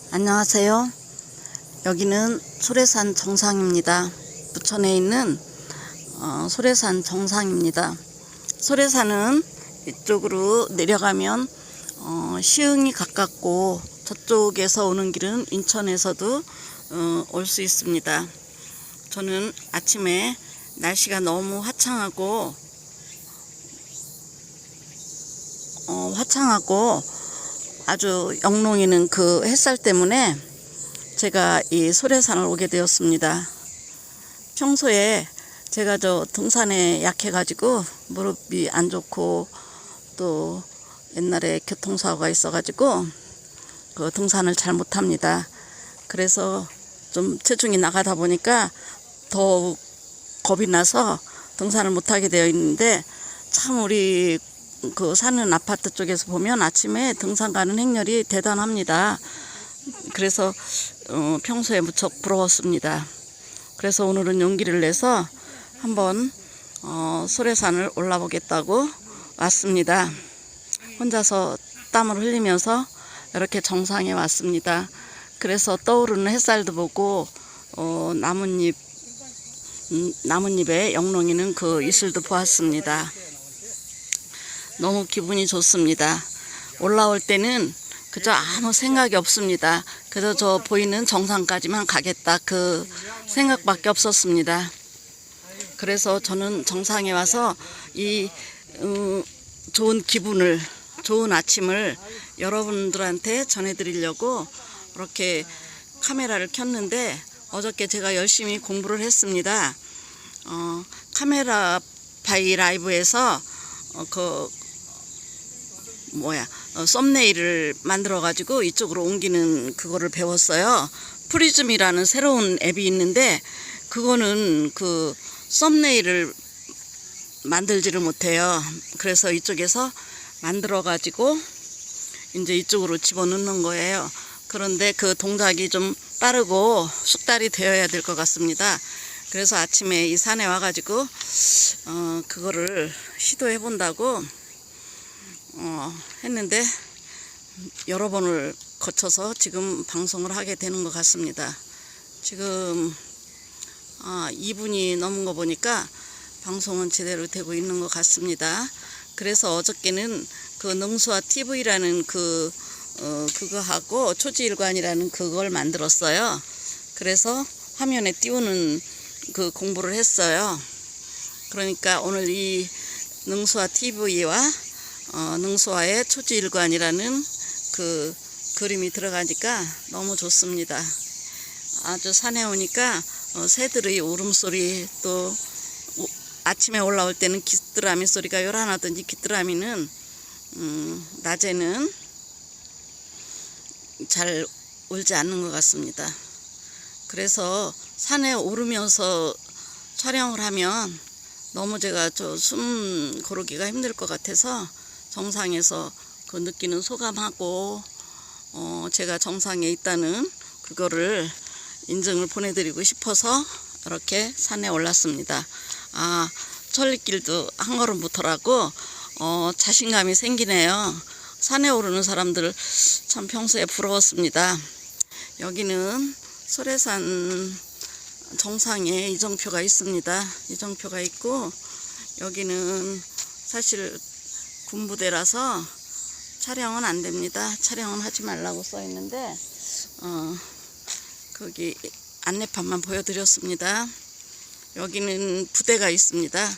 안녕하세요. 여기는 소래산 정상입니다. 부천에 있는 소래산 정상입니다. 소래산은 이쪽으로 내려가면 시흥이 가깝고 저쪽에서 오는 길은 인천에서도 올 수 있습니다. 저는 아침에 날씨가 너무 화창하고 아주 영롱이는 그 햇살 때문에 제가 이 소래산을 오게 되었습니다. 평소에 제가 등산에 약해가지고 무릎이 안 좋고 또 옛날에 교통사고가 있어가지고 그 등산을 잘 못합니다. 그래서 좀 체중이 나가다 보니까 더 겁이 나서 등산을 못하게 되어 있는데, 참 우리 그 사는 아파트 쪽에서 보면 아침에 등산 가는 행렬이 대단합니다. 그래서 평소에 무척 부러웠습니다. 그래서 오늘은 용기를 내서 한번 소래산을 올라보겠다고 왔습니다. 혼자서 땀을 흘리면서 이렇게 정상에 왔습니다. 그래서 떠오르는 햇살도 보고 나뭇잎에 영롱이는 그 이슬도 보았습니다. 너무 기분이 좋습니다. 올라올 때는 그저 아무 생각이 없습니다. 그저 저 보이는 정상까지만 가겠다, 그 생각밖에 없었습니다. 그래서 저는 정상에 와서 이 좋은 기분을, 좋은 아침을 여러분들한테 전해드리려고 이렇게 카메라를 켰는데, 어저께 제가 열심히 공부를 했습니다. 카메라 바이 라이브에서 썸네일을 만들어 가지고 이쪽으로 옮기는 그거를 배웠어요. 프리즘이라는 새로운 앱이 있는데, 그거는 그 썸네일을 만들지를 못해요. 그래서 이쪽에서 만들어 가지고 이제 이쪽으로 집어넣는 거예요. 그런데 그 동작이 좀 빠르고 숙달이 되어야 될 것 같습니다. 그래서 아침에 이 산에 와가지고 그거를 시도해 본다고 했는데, 여러 번을 거쳐서 지금 방송을 하게 되는 것 같습니다. 지금 2분이 넘은 거 보니까 방송은 제대로 되고 있는 것 같습니다. 그래서 어저께는 그 능수화 TV라는 그거하고 초지일관이라는 그걸 만들었어요. 그래서 화면에 띄우는 그 공부를 했어요. 그러니까 오늘 이 능수화 TV와 능수화의 초지일관이라는 그 그림이 들어가니까 너무 좋습니다. 아주 산에 오니까 새들의 울음소리, 또 아침에 올라올 때는 귀뚜라미 소리가 요란하든지, 귀뚜라미는 낮에는 잘 울지 않는 것 같습니다. 그래서 산에 오르면서 촬영을 하면 너무 제가 숨 고르기가 힘들 것 같아서 정상에서 그 느끼는 소감하고 제가 정상에 있다는 그거를 인증을 보내드리고 싶어서 이렇게 산에 올랐습니다. 천리길도 한 걸음부터라고 자신감이 생기네요. 산에 오르는 사람들 참 평소에 부러웠습니다. 여기는 소래산 정상에 이정표가 있습니다. 이정표가 있고, 여기는 사실 군부대라서 촬영은 안 됩니다. 촬영은 하지 말라고 써 있는데 거기 안내판만 보여드렸습니다. 여기는 부대가 있습니다.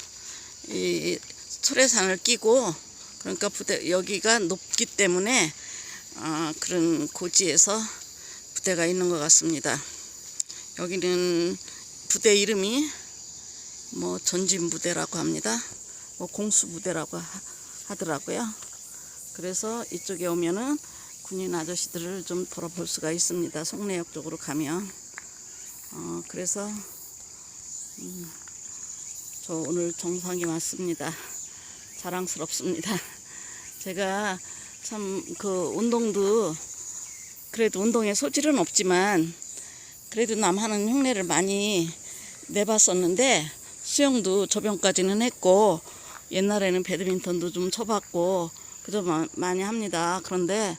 이 소래산을 끼고, 그러니까 여기가 높기 때문에 그런 고지에서 부대가 있는 것 같습니다. 여기는 부대 이름이 전진부대라고 합니다. 공수부대라고 하더라고요. 그래서 이쪽에 오면은 군인 아저씨들을 좀 돌아볼 수가 있습니다. 송내역 쪽으로 가면. 그래서 저 오늘 정상에 왔습니다. 자랑스럽습니다. 제가 참 운동도 그래도 운동에 소질은 없지만 그래도 남 하는 흉내를 많이 내봤었는데, 수영도 저병까지는 했고, 옛날에는 배드민턴도 좀 쳐봤고, 그저 많이 합니다. 그런데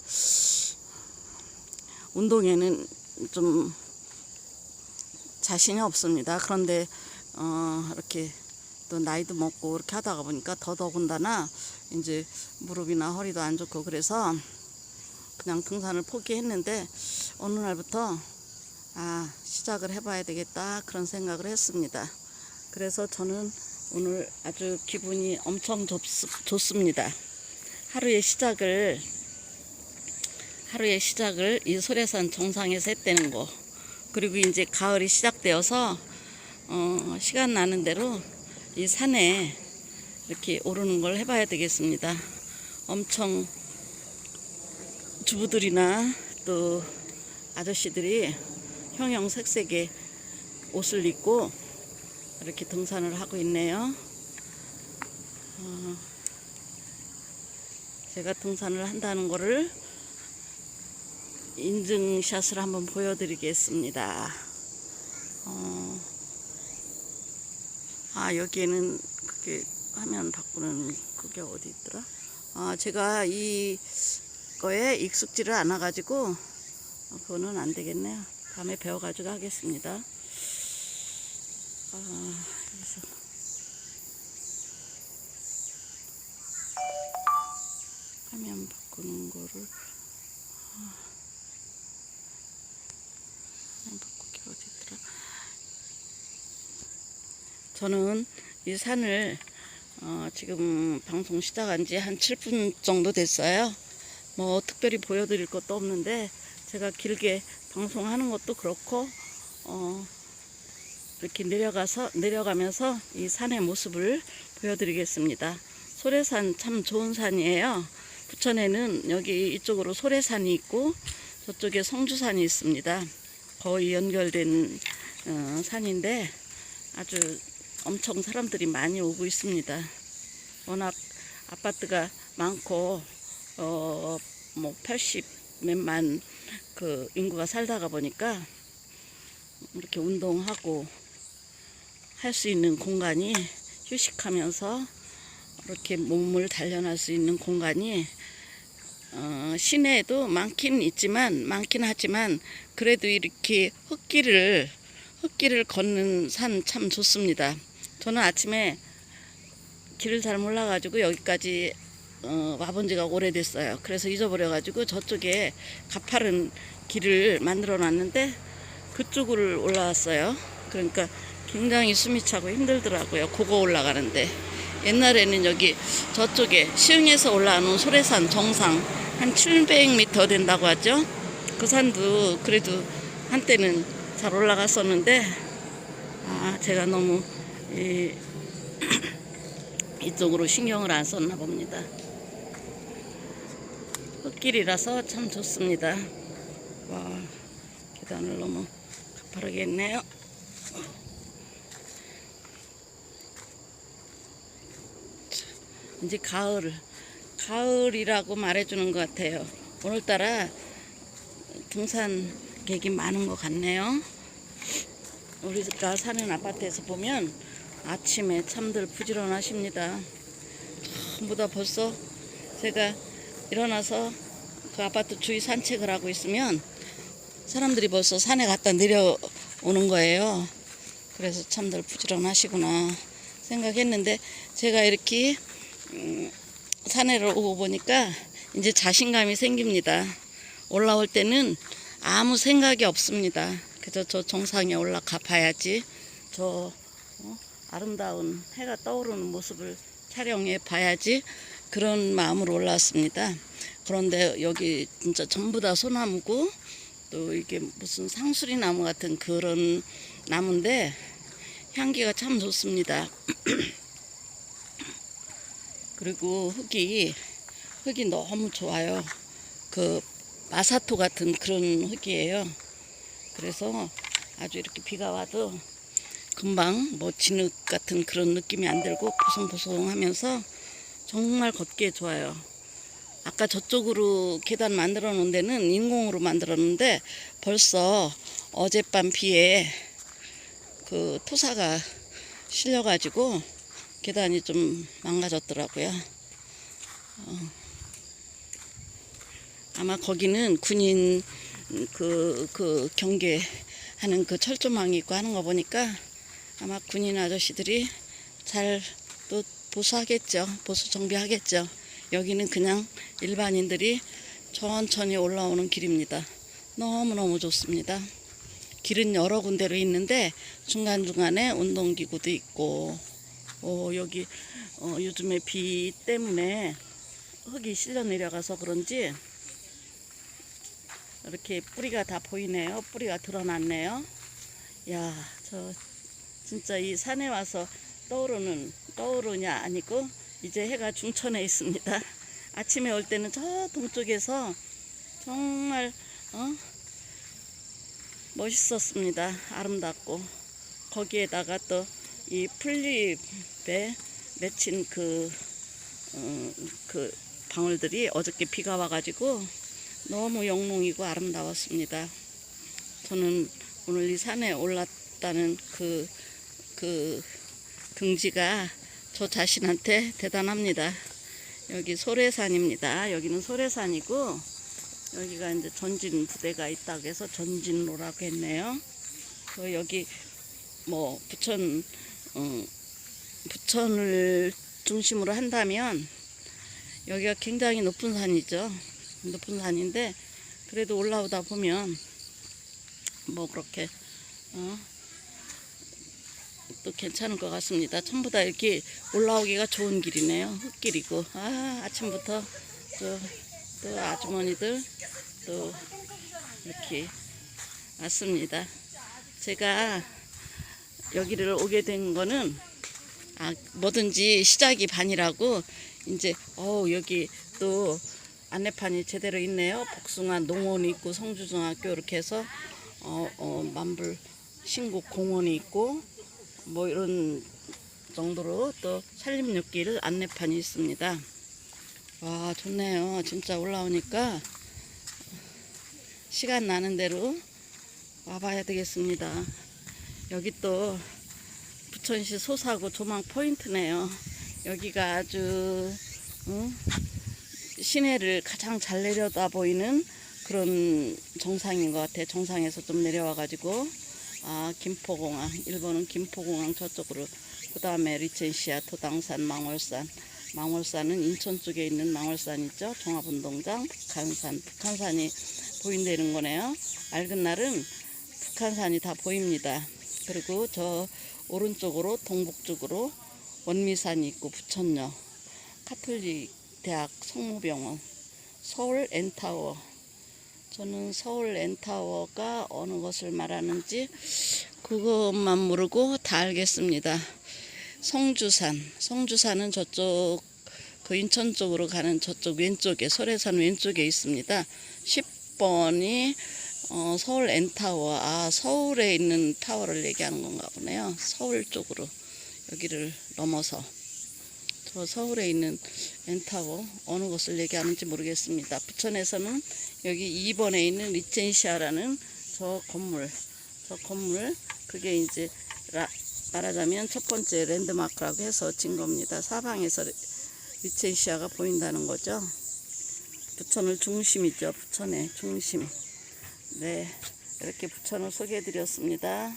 운동에는 좀 자신이 없습니다. 그런데 이렇게 또 나이도 먹고 이렇게 하다가 보니까 더더군다나 이제 무릎이나 허리도 안 좋고 그래서 그냥 등산을 포기했는데 어느 날부터 시작을 해봐야 되겠다 그런 생각을 했습니다. 그래서 저는 오늘 아주 기분이 엄청 좋습니다. 하루의 시작을 이 소래산 정상에서 했다는 거, 그리고 이제 가을이 시작되어서 시간 나는 대로 이 산에 이렇게 오르는 걸 해봐야 되겠습니다. 엄청 주부들이나 또 아저씨들이 형형색색의 옷을 입고 이렇게 등산을 하고 있네요. 제가 등산을 한다는 거를 인증샷을 한번 보여드리겠습니다. 여기에는 그게 화면 바꾸는 그게 어디 있더라? 제가 이 거에 익숙지를 않아 가지고 그거는 안 되겠네요. 다음에 배워 가지고 하겠습니다. 여기서 화면 바꾸는 거를 화면 바꾸기 어디 있더라? 저는 이 산을 지금 방송 시작한 지 한 7분 정도 됐어요. 뭐 특별히 보여드릴 것도 없는데 제가 길게 방송하는 것도 그렇고 이렇게 내려가면서 이 산의 모습을 보여드리겠습니다. 소래산 참 좋은 산이에요. 부천에는 여기 이쪽으로 소래산이 있고 저쪽에 성주산이 있습니다. 거의 연결된 산인데 아주 엄청 사람들이 많이 오고 있습니다. 워낙 아파트가 많고 뭐 80 몇만 그 인구가 살다가 보니까 이렇게 운동하고 할 수 있는 공간이, 휴식하면서 이렇게 몸을 단련할 수 있는 공간이 시내에도 많긴 하지만 그래도 이렇게 흙길을 걷는 산 참 좋습니다. 저는 아침에 길을 잘 몰라가지고 여기까지 와본 지가 오래됐어요. 그래서 잊어버려가지고 저쪽에 가파른 길을 만들어 놨는데 그쪽을 올라왔어요. 그러니까 굉장히 숨이 차고 힘들더라고요. 그거 올라가는데. 옛날에는 여기 저쪽에 시흥에서 올라오는 소래산 정상 한 700m 된다고 하죠. 그 산도 그래도 한때는 잘 올라갔었는데 제가 너무 이쪽으로 신경을 안 썼나 봅니다. 흙길이라서 참 좋습니다. 와, 계단을 너무 가파르게 했네요. 이제 가을이라고 말해주는 것 같아요. 오늘따라 등산객이 많은 것 같네요. 우리가 사는 아파트에서 보면 아침에 참들 부지런하십니다. 전부 다 벌써 제가 일어나서 그 아파트 주위 산책을 하고 있으면 사람들이 벌써 산에 갔다 내려오는 거예요. 그래서 참들 부지런하시구나 생각했는데 제가 이렇게 산에를 오고 보니까 이제 자신감이 생깁니다. 올라올 때는 아무 생각이 없습니다. 그저 저 정상에 올라가 봐야지, 저 아름다운 해가 떠오르는 모습을 촬영해 봐야지, 그런 마음으로 올라왔습니다. 그런데 여기 진짜 전부 다 소나무고 또 이게 무슨 상수리 나무 같은 그런 나무인데 향기가 참 좋습니다. 그리고 흙이 너무 좋아요. 그 마사토 같은 그런 흙이에요. 그래서 아주 이렇게 비가 와도 금방 뭐 진흙 같은 그런 느낌이 안 들고 보송보송하면서 정말 걷기에 좋아요. 아까 저쪽으로 계단 만들어 놓은 데는 인공으로 만들었는데 벌써 어젯밤 비에 그 토사가 실려가지고 계단이 좀 망가졌더라고요. 아마 거기는 군인 그 경계하는 그 철조망이 있고 하는 거 보니까 아마 군인 아저씨들이 잘 또 보수하겠죠. 보수 정비하겠죠. 여기는 그냥 일반인들이 천천히 올라오는 길입니다. 너무너무 좋습니다. 길은 여러 군데로 있는데 중간중간에 운동기구도 있고, 여기 요즘에 비 때문에 흙이 실려 내려가서 그런지 이렇게 뿌리가 다 보이네요. 뿌리가 드러났네요. 야, 저 진짜 이 산에 와서 떠오르냐 아니고 이제 해가 중천에 있습니다. 아침에 올 때는 저 동쪽에서 정말 멋있었습니다. 아름답고 거기에다가 또 이 풀잎에 맺힌 그 방울들이 어저께 비가 와가지고 너무 영롱이고 아름다웠습니다. 저는 오늘 이 산에 올랐다는 그 긍지가 저 자신한테 대단합니다. 여기 소래산입니다. 여기는 소래산이고 여기가 이제 전진 부대가 있다고 해서 전진로라고 했네요. 여기 뭐 부천을 중심으로 한다면 여기가 굉장히 높은 산이죠. 높은 산인데 그래도 올라오다 보면 뭐 그렇게 또 괜찮을 것 같습니다. 전부 다 이렇게 올라오기가 좋은 길이네요. 흙길이고 아침부터 또 아주머니들 또 이렇게 왔습니다. 제가 여기를 오게 된 거는 뭐든지 시작이 반이라고 이제 여기 또 안내판이 제대로 있네요. 복숭아 농원이 있고 성주중학교 이렇게 해서 만불 신국 공원이 있고 뭐 이런 정도로 또 산림욕길 안내판이 있습니다. 와, 좋네요. 진짜 올라오니까 시간 나는 대로 와봐야 되겠습니다. 여기 또 부천시 소사구 조망 포인트네요. 여기가 아주 시내를 가장 잘 내려다 보이는 그런 정상인 것 같아요. 정상에서 좀 내려와 가지고 김포공항, 일본은 김포공항 저쪽으로, 그 다음에 리첸시아, 토당산, 망월산은 인천 쪽에 있는 망월산이죠. 종합운동장, 북한산이 보인다는 거네요. 맑은 날은 북한산이 다 보입니다. 그리고 저 오른쪽으로 동북쪽으로 원미산이 있고 부천역, 카톨릭 대학, 성모병원, 서울 N타워. 저는 서울 N타워가 어느 것을 말하는지 그것만 모르고 다 알겠습니다. 성주산은 저쪽 그 인천 쪽으로 가는 저쪽 왼쪽에, 설해산 왼쪽에 있습니다. 10번이 서울 N타워. 서울에 있는 타워를 얘기하는 건가 보네요. 서울 쪽으로 여기를 넘어서 저 서울에 있는 N타워 어느 곳을 얘기하는지 모르겠습니다. 부천에서는 여기 2번에 있는 리첸시아라는 저 건물 그게 이제 말하자면 첫 번째 랜드마크라고 해서 진 겁니다. 사방에서 리첸시아가 보인다는 거죠. 부천을 중심이죠. 부천의 중심. 네, 이렇게 부천을 소개해 드렸습니다.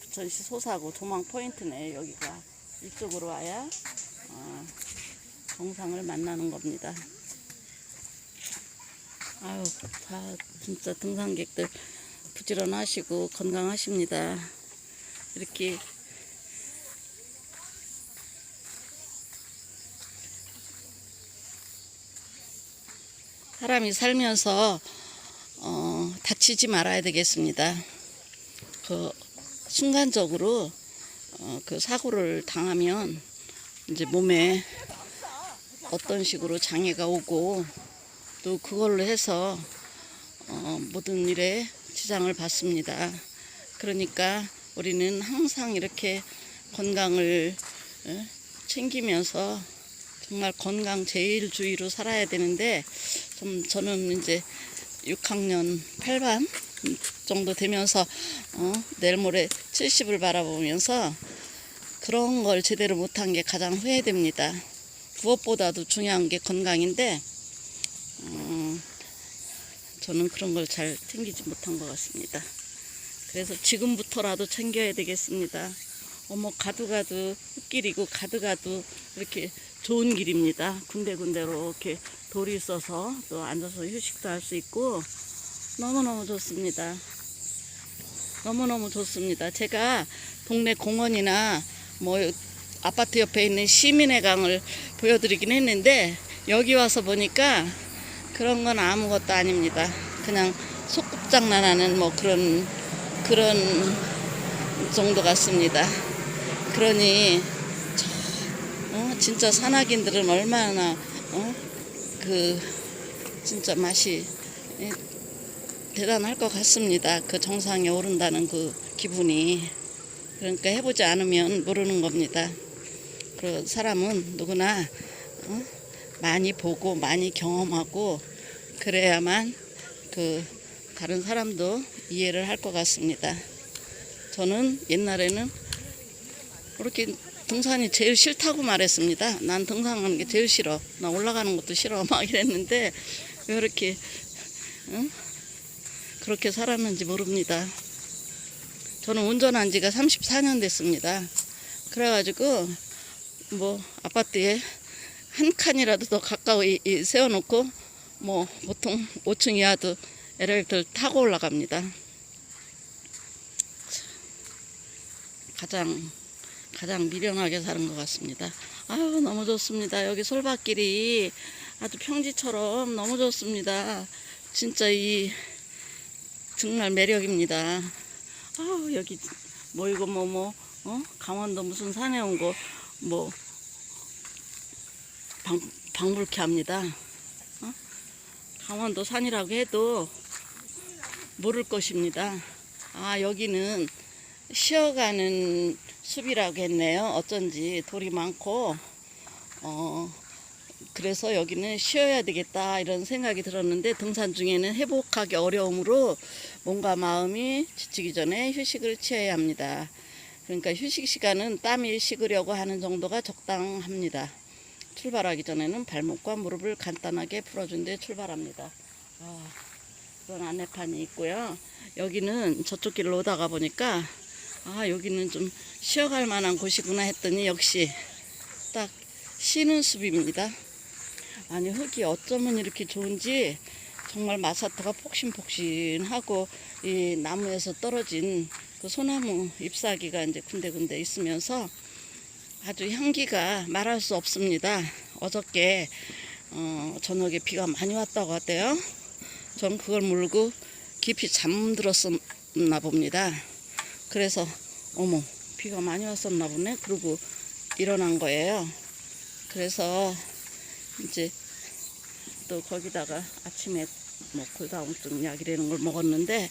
부천시 소사구 조망 포인트네. 여기가 이쪽으로 와야 정상을 만나는 겁니다. 다 진짜 등산객들 부지런하시고 건강하십니다. 이렇게 사람이 살면서 다치지 말아야 되겠습니다. 순간적으로 그 사고를 당하면 이제 몸에 어떤 식으로 장애가 오고 또 그걸로 해서 모든 일에 지장을 받습니다. 그러니까 우리는 항상 이렇게 건강을 챙기면서 정말 건강 제일 주의로 살아야 되는데 저는 이제 6학년 8반 정도 되면서 내일 모레 70을 바라보면서 그런 걸 제대로 못한 게 가장 후회됩니다. 무엇보다도 중요한 게 건강인데 저는 그런 걸 잘 챙기지 못한 것 같습니다. 그래서 지금부터라도 챙겨야 되겠습니다. 가도 흙길이고 가도 이렇게 좋은 길입니다. 군데군데로 이렇게 돌이 있어서 또 앉아서 휴식도 할 수 있고 너무너무 좋습니다. 너무너무 좋습니다. 제가 동네 공원이나 뭐 아파트 옆에 있는 시민의 강을 보여드리긴 했는데 여기 와서 보니까 그런 건 아무것도 아닙니다. 그냥 소꿉장난하는 뭐 그런 정도 같습니다. 그러니 진짜 산악인들은 얼마나 진짜 맛이 대단할 것 같습니다. 그 정상에 오른다는 그 기분이. 그러니까 해보지 않으면 모르는 겁니다. 그 사람은 누구나 많이 보고 많이 경험하고 그래야만 그 다른 사람도 이해를 할 것 같습니다. 저는 옛날에는 그렇게 등산이 제일 싫다고 말했습니다. 난 등산하는 게 제일 싫어. 나 올라가는 것도 싫어. 막 이랬는데 왜 이렇게 그렇게 살았는지 모릅니다. 저는 운전한 지가 34년 됐습니다. 그래가지고 뭐 아파트에 한 칸이라도 더 가까이 세워놓고 뭐 보통 5층 이하도 엘리베이터를 타고 올라갑니다. 가장 미련하게 사는 것 같습니다. 아유, 너무 좋습니다. 여기 솔밭길이 아주 평지처럼 너무 좋습니다. 진짜 정말 매력입니다. 아우, 여기 뭐 이거 강원도 무슨 산에 온 거 방불케 합니다. 강원도 산이라고 해도 모를 것입니다. 여기는 쉬어가는 숲이라고 했네요. 어쩐지 돌이 많고 그래서 여기는 쉬어야 되겠다 이런 생각이 들었는데 등산 중에는 회복하기 어려우므로 몸과 마음이 지치기 전에 휴식을 취해야 합니다. 그러니까 휴식 시간은 땀이 식으려고 하는 정도가 적당합니다. 출발하기 전에는 발목과 무릎을 간단하게 풀어준 뒤 출발합니다. 그런 안내판이 있고요. 여기는 저쪽 길로 오다가 보니까 여기는 좀 쉬어갈 만한 곳이구나 했더니 역시 딱 쉬는 숲입니다. 아니, 흙이 어쩌면 이렇게 좋은지 정말 마사토가 폭신폭신하고 이 나무에서 떨어진 그 소나무 잎사귀가 이제 군데군데 있으면서 아주 향기가 말할 수 없습니다. 어저께 저녁에 비가 많이 왔다고 하대요. 전 그걸 모르고 깊이 잠들었었나 봅니다. 그래서 비가 많이 왔었나 보네 그러고 일어난 거예요. 그래서 이제 또 거기다가 아침에 골다공증 약이라는 걸 먹었는데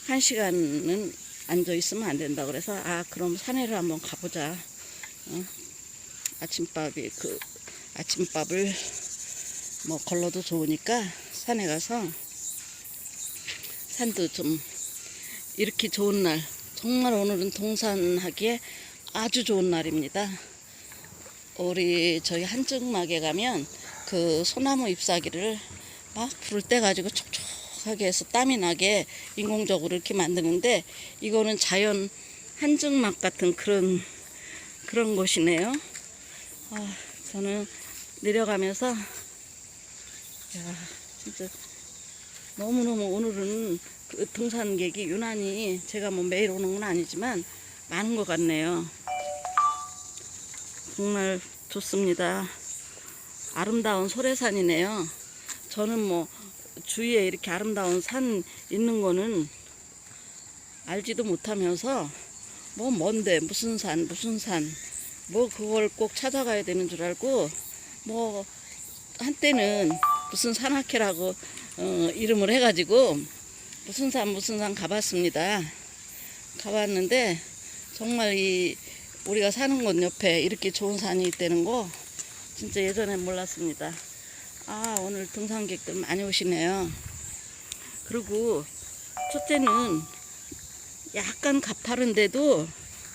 1시간은 앉아 있으면 안 된다 그래서 그럼 산에를 한번 가보자. 아침밥을 걸러도 좋으니까 산에 가서 산도 좀 이렇게 좋은 날, 정말 오늘은 등산하기에 아주 좋은 날입니다. 저희 한증막에 가면 그 소나무 잎사귀를 막 불을 떼 가지고 촉촉하게 해서 땀이 나게 인공적으로 이렇게 만드는데 이거는 자연 한증막 같은 그런 곳이네요. 저는 내려가면서 진짜 너무너무 오늘은 그 등산객이 유난히 제가 매일 오는 건 아니지만 많은 것 같네요. 정말 좋습니다. 아름다운 소래산이네요. 저는 주위에 이렇게 아름다운 산 있는 거는 알지도 못하면서 뭔데 무슨 산 그걸 꼭 찾아가야 되는 줄 알고 한때는 무슨 산악회라고 이름을 해가지고 무슨 산 가봤습니다. 가봤는데 정말 우리가 사는 곳 옆에 이렇게 좋은 산이 있다는 거 진짜 예전엔 몰랐습니다. 오늘 등산객들 많이 오시네요. 그리고 첫째는 약간 가파른데도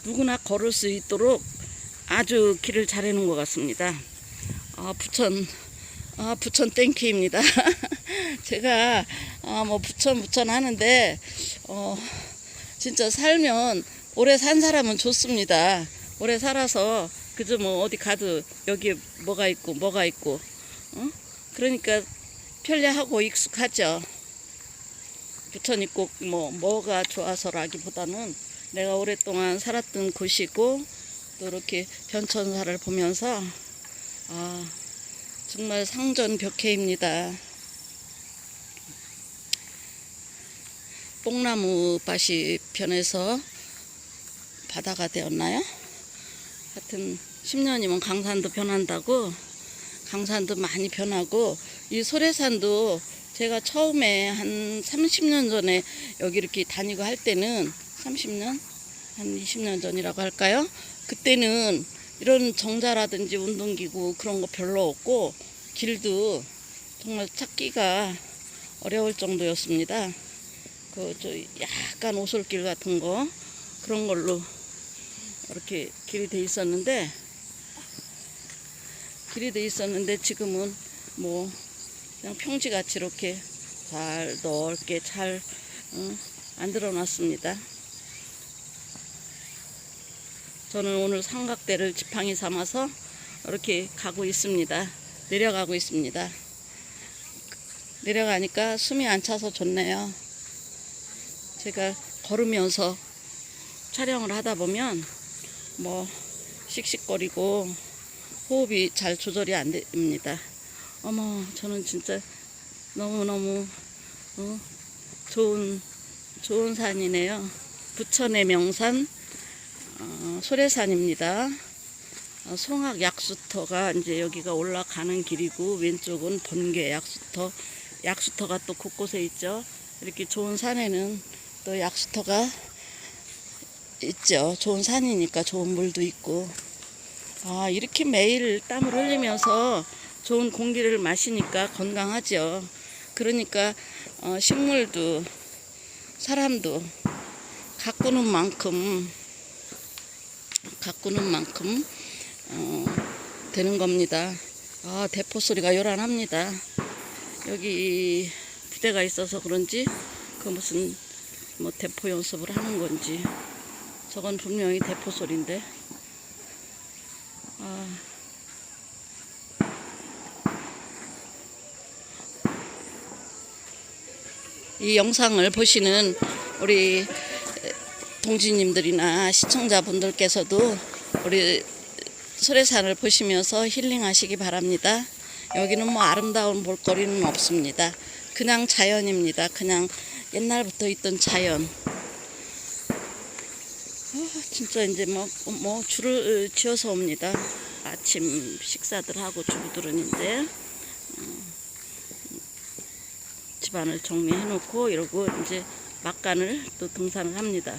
누구나 걸을 수 있도록 아주 길을 잘 해놓은 것 같습니다. 부천 땡큐입니다. 제가 뭐 부천 하는데 진짜 살면 오래 산 사람은 좋습니다. 오래 살아서 그저 뭐 어디 가도 여기 뭐가 있고 그러니까 편리하고 익숙하죠. 부천이 꼭 뭐가 좋아서라기보다는 내가 오랫동안 살았던 곳이고 또 이렇게 변천사를 보면서 정말 상전벽해입니다. 뽕나무 밭이 변해서 바다가 되었나요? 하여튼 10년이면 강산도 변한다고. 강산도 많이 변하고 이 소래산도 제가 처음에 한 30년 전에 여기 이렇게 다니고 할 때는 30년? 한 20년 전이라고 할까요? 그때는 이런 정자라든지 운동기구 그런 거 별로 없고 길도 정말 찾기가 어려울 정도였습니다. 약간 오솔길 같은 거 그런 걸로 이렇게 길이 돼 있었는데 지금은 뭐 그냥 평지같이 이렇게 잘 넓게 잘 만들어 놨습니다. 저는 오늘 삼각대를 지팡이 삼아서 이렇게 가고 있습니다. 내려가고 있습니다. 내려가니까 숨이 안 차서 좋네요. 제가 걸으면서 촬영을 하다 보면 뭐 씩씩거리고 호흡이 잘 조절이 안 됩니다. 저는 진짜 너무너무 좋은 산이네요. 부천의 명산 소래산입니다. 송악 약수터가 이제 여기가 올라가는 길이고 왼쪽은 번개 약수터가 또 곳곳에 있죠. 이렇게 좋은 산에는 또 약수터가 있죠. 좋은 산이니까 좋은 물도 있고. 이렇게 매일 땀을 흘리면서 좋은 공기를 마시니까 건강하죠. 그러니까 식물도 사람도 가꾸는 만큼 되는 겁니다. 대포 소리가 요란합니다. 여기 부대가 있어서 그런지 그 무슨 대포 연습을 하는 건지 저건 분명히 대포 소리인데. 이 영상을 보시는 우리 동지님들이나 시청자분들께서도 우리 소래산을 보시면서 힐링하시기 바랍니다. 여기는 뭐 아름다운 볼거리는 없습니다. 그냥 자연입니다. 그냥 옛날부터 있던 자연. 진짜 이제 뭐 줄을 지어서 옵니다. 아침 식사들 하고 주부들은 이제 집안을 정리해 놓고 이러고 이제 막간을 또 등산을 합니다.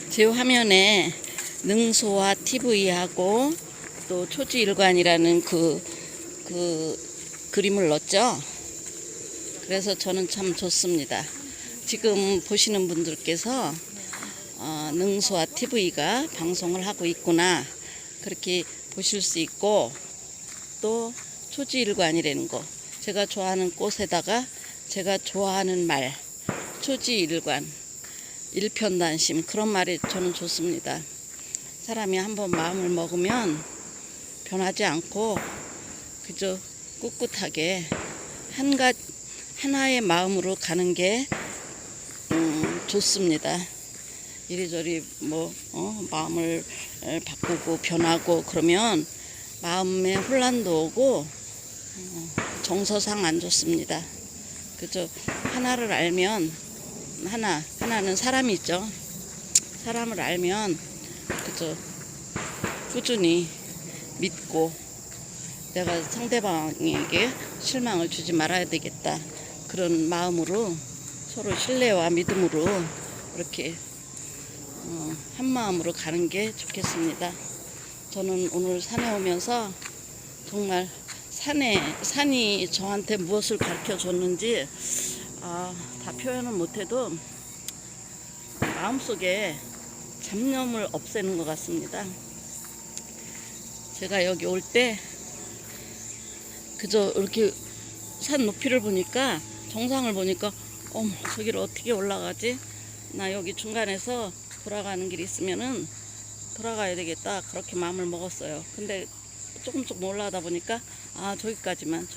제 화면에 능소와 TV하고 또 초지일관이라는 그 그림을 넣었죠. 그래서 저는 참 좋습니다. 지금 보시는 분들께서 능소와 TV가 방송을 하고 있구나 그렇게 보실 수 있고, 또 초지일관이라는 거, 제가 좋아하는 꽃에다가 제가 좋아하는 말, 초지일관, 일편단심, 그런 말이 저는 좋습니다. 사람이 한번 마음을 먹으면 변하지 않고 그저 꿋꿋하게 하나의 마음으로 가는 게 좋습니다. 이리저리 마음을 바꾸고 변하고 그러면 마음에 혼란도 오고 정서상 안 좋습니다. 그저 하나를 알면 하나는 사람이죠. 사람을 알면 그저 꾸준히 믿고 내가 상대방에게 실망을 주지 말아야 되겠다, 그런 마음으로 서로 신뢰와 믿음으로 이렇게 한 마음으로 가는 게 좋겠습니다. 저는 오늘 산에 오면서 정말 산이 저한테 무엇을 가르쳐 줬는지 다 표현은 못해도 마음속에 잡념을 없애는 것 같습니다. 제가 여기 올 때 그저 이렇게 산 높이를 보니까, 정상을 보니까 어머, 저기를 어떻게 올라가지? 나 여기 중간에서 돌아가는 길이 있으면은 돌아가야 되겠다, 그렇게 마음을 먹었어요. 근데 조금 올라가다 보니까 저기까지만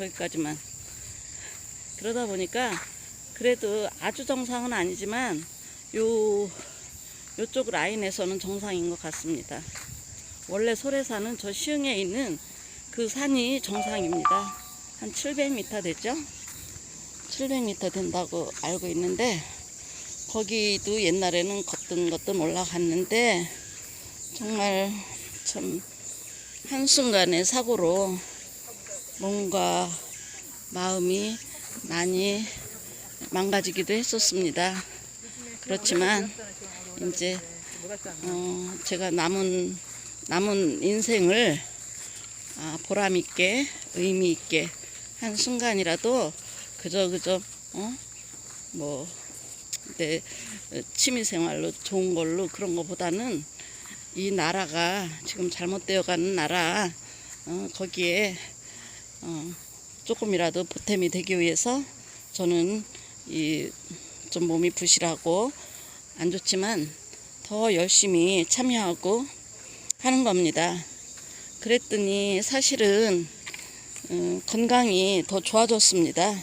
그러다 보니까 그래도 아주 정상은 아니지만 요쪽 라인에서는 정상인 것 같습니다. 원래 소래산은 저 시흥에 있는 그 산이 정상입니다. 한 700m 되죠? 700m 된다고 알고 있는데, 거기도 옛날에는 거뜬 올라갔는데 정말 참 한순간의 사고로 몸과 마음이 많이 망가지기도 했었습니다. 그렇지만 이제 제가 남은 인생을 보람있게 의미있게 한 순간이라도 그저 내 취미생활로 좋은 걸로, 그런 것보다는 이 나라가 지금 잘못되어 가는 나라, 거기에 조금이라도 보탬이 되기 위해서 저는 좀 몸이 부실하고 안 좋지만 더 열심히 참여하고 하는 겁니다. 그랬더니 사실은 건강이 더 좋아졌습니다.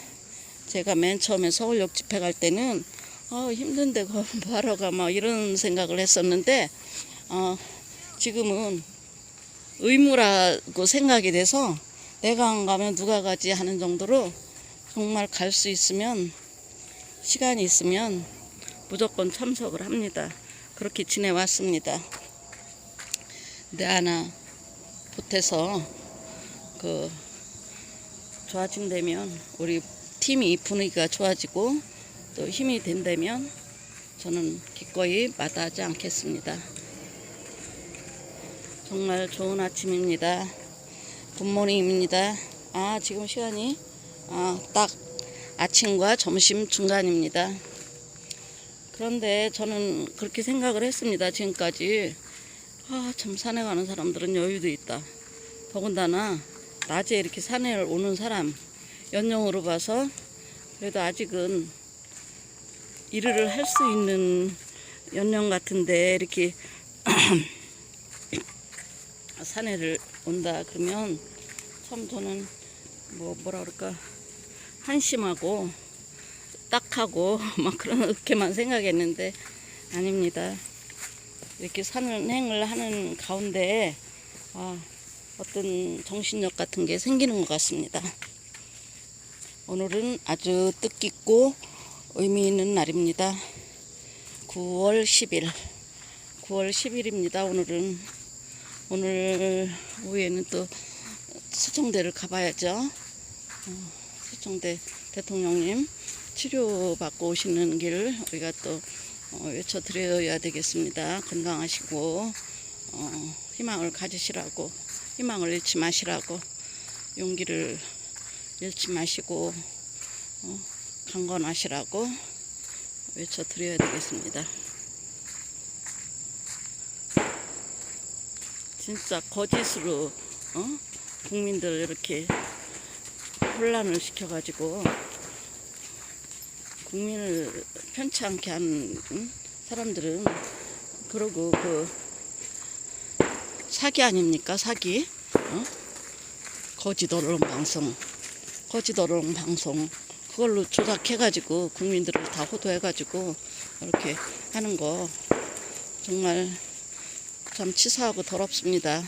제가 맨 처음에 서울역 집회 갈 때는 힘든데 뭐하러 가, 막 이런 생각을 했었는데 지금은 의무라고 생각이 돼서 내가 안 가면 누가 가지 하는 정도로, 정말 갈 수 있으면, 시간이 있으면 무조건 참석을 합니다. 그렇게 지내왔습니다. 내 하나 보태서 좋아진다면, 우리 팀이 분위기가 좋아지고 또 힘이 된다면 저는 기꺼이 마다하지 않겠습니다. 정말 좋은 아침입니다. 굿모닝입니다. 지금 시간이 딱 아침과 점심 중간입니다. 그런데 저는 그렇게 생각을 했습니다. 지금까지 참 산에 가는 사람들은 여유도 있다. 더군다나 낮에 이렇게 산에 오는 사람 연령으로 봐서 그래도 아직은 일을 할 수 있는 연령 같은데, 이렇게 산에를 온다 그러면 참 저는 뭐라 그럴까, 한심하고 딱하고 막 그렇게만 생각했는데 아닙니다. 이렇게 산행을 하는 가운데 어떤 정신력 같은 게 생기는 것 같습니다. 오늘은 아주 뜻깊고 의미 있는 날입니다. 9월 10일입니다. 오늘 오후에는 또 서청대를 가봐야죠. 서청대 대통령님 치료받고 오시는 길 우리가 또 외쳐드려야 되겠습니다. 건강하시고 희망을 가지시라고, 희망을 잃지 마시라고, 용기를 잃지 마시고 강건하시라고 외쳐드려야 되겠습니다. 진짜 거짓으로 국민들 이렇게 혼란을 시켜가지고 국민을 편치 않게 하는 사람들은, 그러고 사기 아닙니까? 사기. 거짓 언론 방송 그걸로 조작해가지고 국민들을 다 호도해가지고 이렇게 하는 거 정말 참 치사하고 더럽습니다.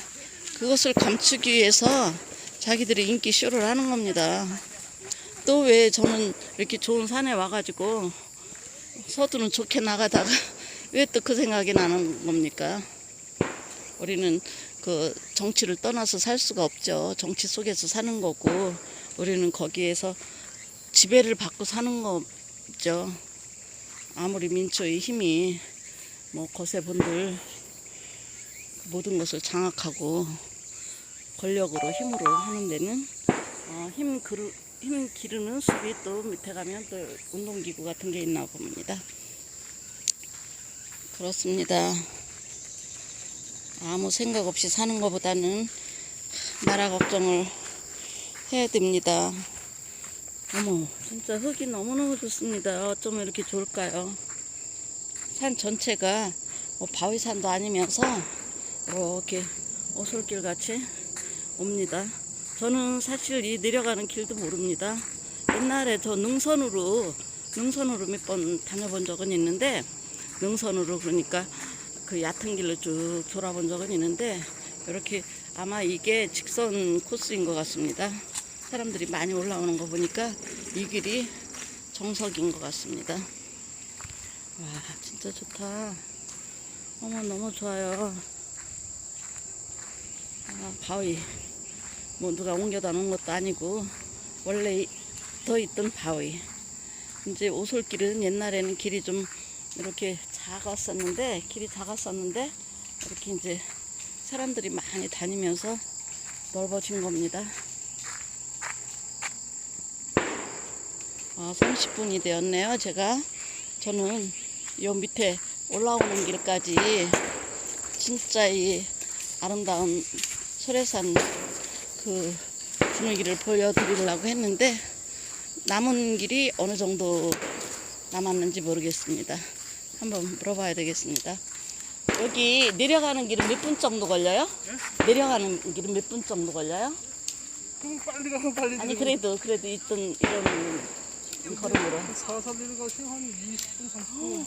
그것을 감추기 위해서 자기들이 인기 쇼를 하는 겁니다. 또 왜 저는 이렇게 좋은 산에 와가지고 서두는 좋게 나가다가 왜 또 그 생각이 나는 겁니까? 우리는 그 정치를 떠나서 살 수가 없죠. 정치 속에서 사는 거고, 우리는 거기에서 지배를 받고 사는 거죠. 아무리 민초의 힘이 거세본들 모든 것을 장악하고 권력으로 힘으로 하는 데는 힘 기르는 숲이 또 밑에 가면 또 운동기구 같은 게 있나 봅니다. 그렇습니다. 아무 생각 없이 사는 것보다는 나라 걱정을 해야 됩니다. 어머, 진짜 흙이 너무너무 좋습니다. 어쩌면 이렇게 좋을까요? 산 전체가 바위산도 아니면서 이렇게 오솔길 같이 옵니다. 저는 사실 이 내려가는 길도 모릅니다. 옛날에 저 능선으로 몇 번 다녀본 적은 있는데, 능선으로 그러니까 그 얕은 길로 쭉 돌아본 적은 있는데, 이렇게 아마 이게 직선 코스인 것 같습니다. 사람들이 많이 올라오는 거 보니까 이 길이 정석인 것 같습니다. 와, 진짜 좋다. 어머, 너무 좋아요. 바위 뭐 누가 옮겨다 놓은 것도 아니고 원래 더 있던 바위. 이제 오솔길은 옛날에는 길이 좀 이렇게 길이 작았었는데 이렇게 이제 사람들이 많이 다니면서 넓어진 겁니다. 30분이 되었네요. 저는 요 밑에 올라오는 길까지 진짜 이 아름다운 소래산 그 분위기를 보여드리려고 했는데 남은 길이 어느 정도 남았는지 모르겠습니다. 한번 물어봐야 되겠습니다. 여기 내려가는 길은 몇 분 정도 걸려요? 네? 내려가는 길은 몇 분 정도 걸려요? 빨리 가면 빨리. 아니 그래도 이런 걸음으로 사사 내려가시면 한 20분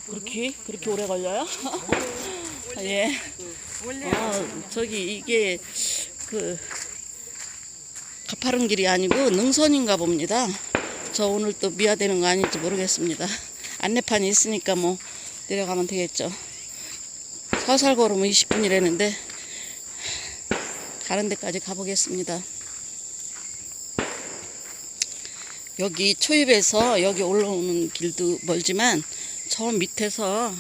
30분. 그렇게 오래 걸려요? 예. 저기 이게 그 가파른 길이 아니고 능선인가 봅니다. 저 오늘 또 미화되는 거 아닌지 모르겠습니다. 안내판이 있으니까 뭐 내려가면 되겠죠. 살살 걸으면 20분이라는데 가는 데까지 가보겠습니다. 여기 초입에서 여기 올라오는 길도 멀지만 저 밑에서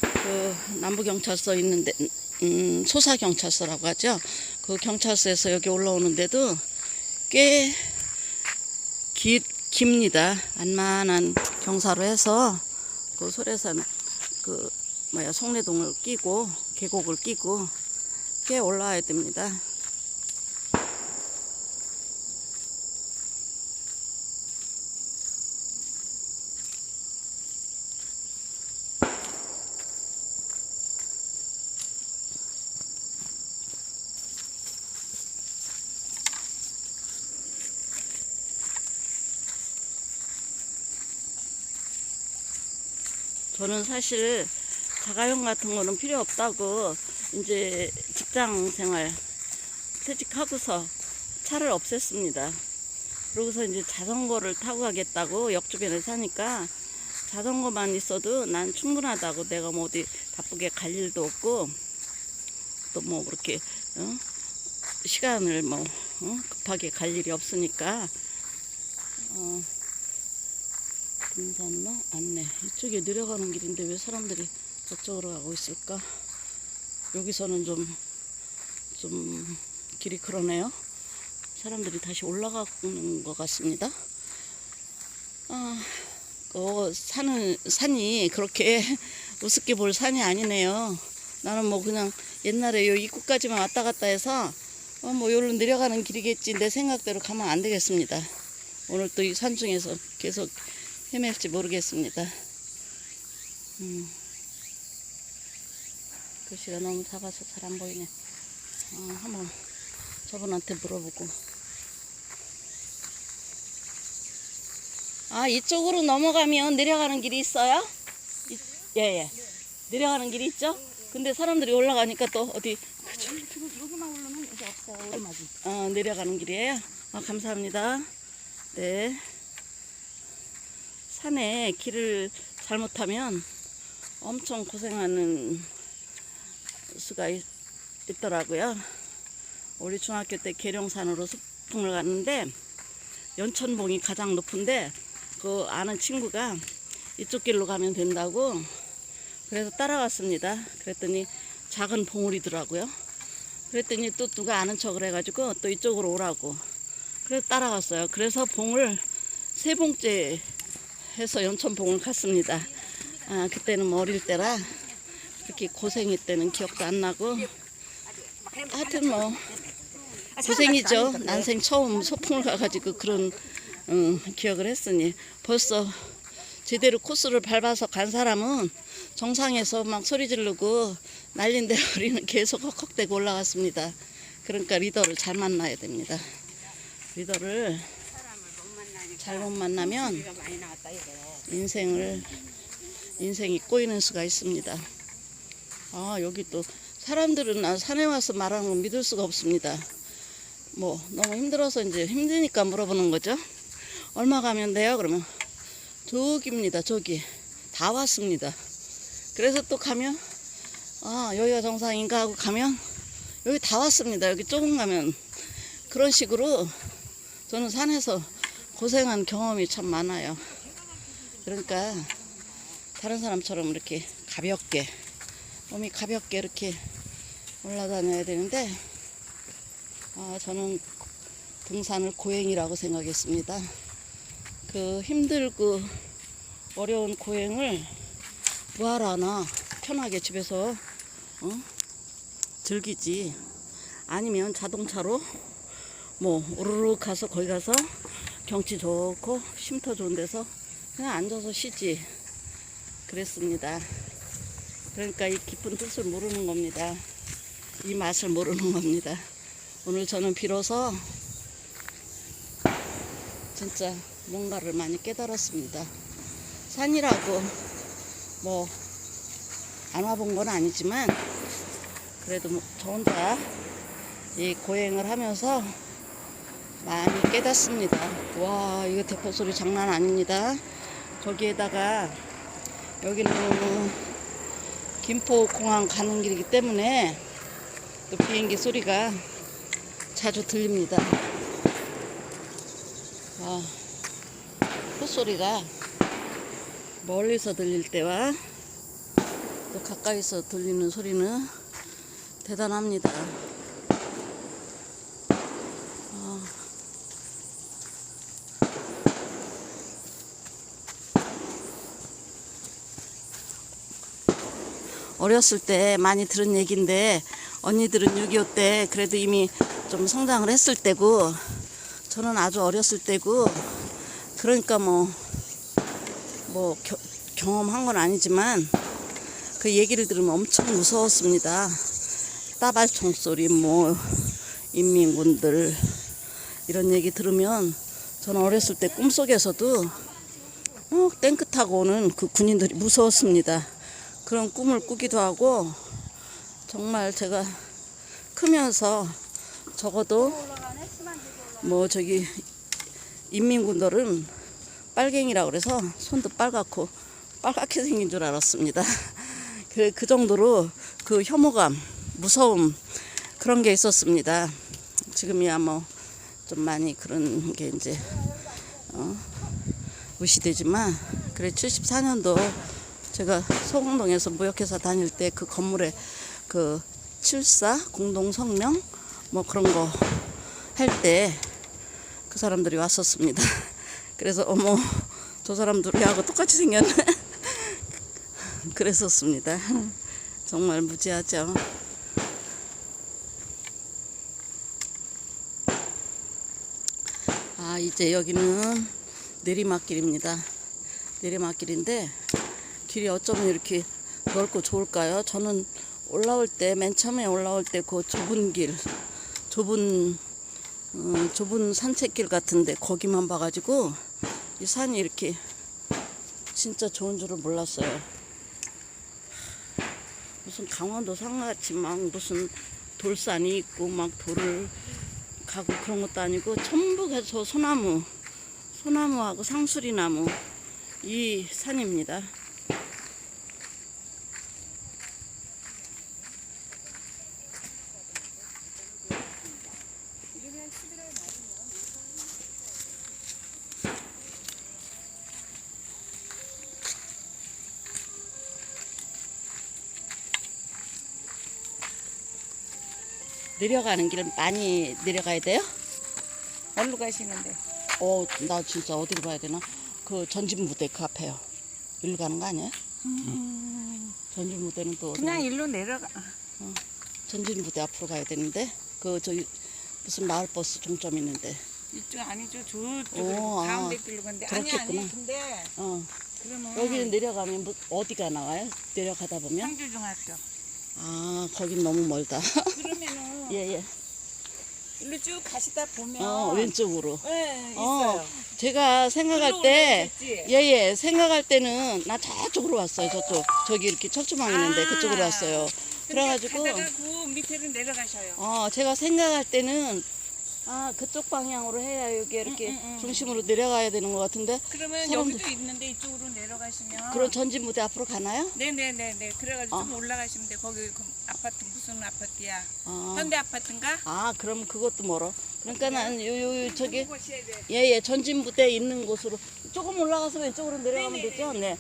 그 남부경찰서 있는데 소사경찰서라고 하죠. 그 경찰서에서 여기 올라오는데도 꽤 깁니다. 안만한 경사로 해서 그 소래산 송내동을 끼고 계곡을 끼고 꽤 올라와야 됩니다. 저는 사실 자가용 같은 거는 필요 없다고 이제 직장 생활 퇴직하고서 차를 없앴습니다. 그러고서 이제 자전거를 타고 가겠다고 역주변에 사니까 자전거만 있어도 난 충분하다고. 내가 뭐 어디 바쁘게 갈 일도 없고 또 뭐 그렇게 시간을 급하게 갈 일이 없으니까 등산로 안내. 이쪽에 내려가는 길인데 왜 사람들이 저쪽으로 가고 있을까? 여기서는 좀 길이 그러네요. 사람들이 다시 올라가는 것 같습니다. 산이 그렇게 우습게 볼 산이 아니네요. 나는 뭐 그냥 옛날에 요 입구까지만 왔다 갔다 해서 뭐 요로 내려가는 길이겠지 내 생각대로 가면 안 되겠습니다. 오늘 또 이 산 중에서 계속 헤맬지 모르겠습니다. 글씨가 너무 작아서 잘 안 보이네. 한번 저분한테 물어보고. 이쪽으로 넘어가면 내려가는 길이 있어요? 예. 내려가는 길이 있죠? 근데 사람들이 올라가니까 또 어디 여기만 오르면 이제 없어요. 오르막이. 내려가는 길이에요? 감사합니다. 네. 산에 길을 잘못하면 엄청 고생하는 수가 있더라고요. 우리 중학교 때 계룡산으로 소풍을 갔는데 연천봉이 가장 높은데 그 아는 친구가 이쪽 길로 가면 된다고 그래서 따라갔습니다. 그랬더니 작은 봉우리더라고요. 그랬더니 또 누가 아는 척을 해가지고 또 이쪽으로 오라고. 그래서 따라갔어요. 그래서 봉을 3봉째 해서 연천봉을 갔습니다. 아, 그때는 뭐 어릴 때라 그렇게 고생했다는 기억도 안 나고, 하여튼 뭐 고생이죠. 난생 처음 소풍을 가가지고 그런 기억을 했으니, 벌써 제대로 코스를 밟아서 간 사람은 정상에서 막 소리 지르고 난리인데 우리는 계속 헉헉대고 올라갔습니다. 그러니까 리더를 잘 만나야 됩니다. 리더를 잘못 만나면 인생이 꼬이는 수가 있습니다. 아, 여기 또 사람들은 산에 와서 말하는 건 믿을 수가 없습니다. 뭐 너무 힘들어서 이제 힘드니까 물어보는 거죠. 얼마 가면 돼요? 그러면 저기입니다. 저기 다 왔습니다. 그래서 또 가면 여기가 정상인가 하고 가면 여기 다 왔습니다. 여기 조금 가면. 그런 식으로 저는 산에서 고생한 경험이 참 많아요. 그러니까 다른 사람처럼 이렇게 가볍게, 몸이 가볍게 이렇게 올라다녀야 되는데, 저는 등산을 고행이라고 생각했습니다. 그 힘들고 어려운 고행을 뭐하러 하나, 편하게 집에서 즐기지. 아니면 자동차로 뭐 우르르 가서 거기 가서 경치 좋고 쉼터 좋은 데서 그냥 앉아서 쉬지. 그랬습니다. 그러니까 이 깊은 뜻을 모르는 겁니다. 이 맛을 모르는 겁니다. 오늘 저는 비로소 진짜 뭔가를 많이 깨달았습니다. 산이라고 뭐 안 와본 건 아니지만 그래도 뭐 저 혼자 이 고행을 하면서 많이 깨닫습니다. 와, 이거 대포 소리 장난 아닙니다. 거기에다가 여기는 김포공항 가는 길이기 때문에 또 비행기 소리가 자주 들립니다. 콧소리가 멀리서 들릴 때와 또 가까이서 들리는 소리는 대단합니다. 어렸을 때 많이 들은 얘기인데, 언니들은 6.25 때 그래도 이미 좀 성장을 했을 때고, 저는 아주 어렸을 때고, 그러니까 뭐 경험한 건 아니지만 그 얘기를 들으면 엄청 무서웠습니다. 따발총 소리, 뭐 인민군들 이런 얘기 들으면 저는 어렸을 때 꿈속에서도 탱크 타고 오는 그 군인들이 무서웠습니다. 그런 꿈을 꾸기도 하고, 정말 제가 크면서 적어도 뭐 저기 인민군들은 빨갱이라고 그래서 손도 빨갛고 빨갛게 생긴 줄 알았습니다. 그 정도로 그 혐오감, 무서움, 그런 게 있었습니다. 지금이야 뭐 좀 많이 그런 게 이제 무시되지만, 그래 74년도 제가 소공동에서 무역회사 다닐 때 그 건물에 그 7.4 공동성명 뭐 그런 거 할 때 그 사람들이 왔었습니다. 그래서 어머, 저 사람들 우리하고 똑같이 생겼네. 그랬었습니다. 정말 무지하죠. 이제 여기는 내리막길입니다. 내리막길인데 길이 어쩌면 이렇게 넓고 좋을까요? 저는 올라올 때, 맨 처음에 올라올 때 그 좁은 길, 좁은 산책길 같은데 거기만 봐가지고 이 산이 이렇게 진짜 좋은 줄을 몰랐어요. 무슨 강원도 산같이 막 무슨 돌산이 있고 막 돌을 가고 그런 것도 아니고, 전부 저 소나무하고 상수리나무, 이 산입니다. 내려가는 길은 많이 내려가야 돼요? 어디로 가시는데? 나 진짜 어디로 가야 되나? 그 전진무대 그 앞에요. 일로 가는 거 아니에요? 전진무대는 또 그냥 어디? 일로 내려가. 전진무대 앞으로 가야 되는데 그 저기 무슨 마을버스 종점 있는데. 이쪽 아니죠. 저쪽으로 오, 가운데 길로 갔는데. 아니 그렇겠구나. 아니 근데 그러면 여기는 내려가면 어디가 나와요? 내려가다 보면? 상주중학교. 아, 거긴 너무 멀다. 그러면은 예. 일로 쭉 가시다 보면 왼쪽으로. 네, 어, 있어요. 제가 생각할 일로 때, 올라오셨지? 예, 생각할 때는 나 저쪽으로 왔어요. 저기 이렇게 철조망 있는데 아. 그쪽으로 왔어요. 그래가지고, 가다가 그 밑에를 내려가셔요. 제가 생각할 때는, 그쪽 방향으로 해야 여기 이렇게 중심으로 내려가야 되는 것 같은데, 그러면 사람들- 여기도 있는데 이쪽으로 내려가시면 그런 전진무대 앞으로 가나요? 네네네네. 그래가지고 좀 올라가시면 돼. 거기 그 아파트 무슨 아파트야? 아, 현대 아파트인가? 그럼 그것도 멀어. 그러니까 난 저기, 보셔야 돼. 예, 전진무대 있는 곳으로 조금 올라가서 왼쪽으로 내려가면 네네네. 되죠? 네.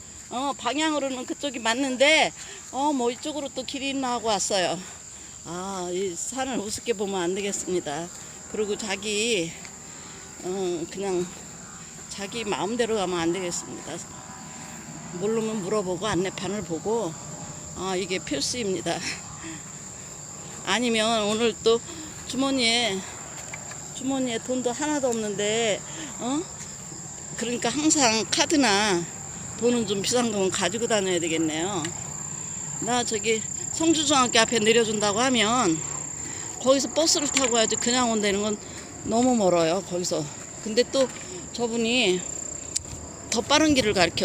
방향으로는 그쪽이 맞는데, 뭐 이쪽으로 또 길이 있나 하고 왔어요. 이 산을 우습게 보면 안 되겠습니다. 그리고 그냥 자기 마음대로 가면 안 되겠습니다. 모르면 물어보고 안내판을 보고, 이게 필수입니다. 아니면 오늘 또 주머니에 돈도 하나도 없는데, 그러니까 항상 카드나 돈은 좀 비싼 거면 가지고 다녀야 되겠네요. 나 저기 성주중학교 앞에 내려준다고 하면 거기서 버스를 타고 와야지 그냥 온다는 건 너무 멀어요, 거기서. 근데 또 저분이 더 빠른 길을 가르쳐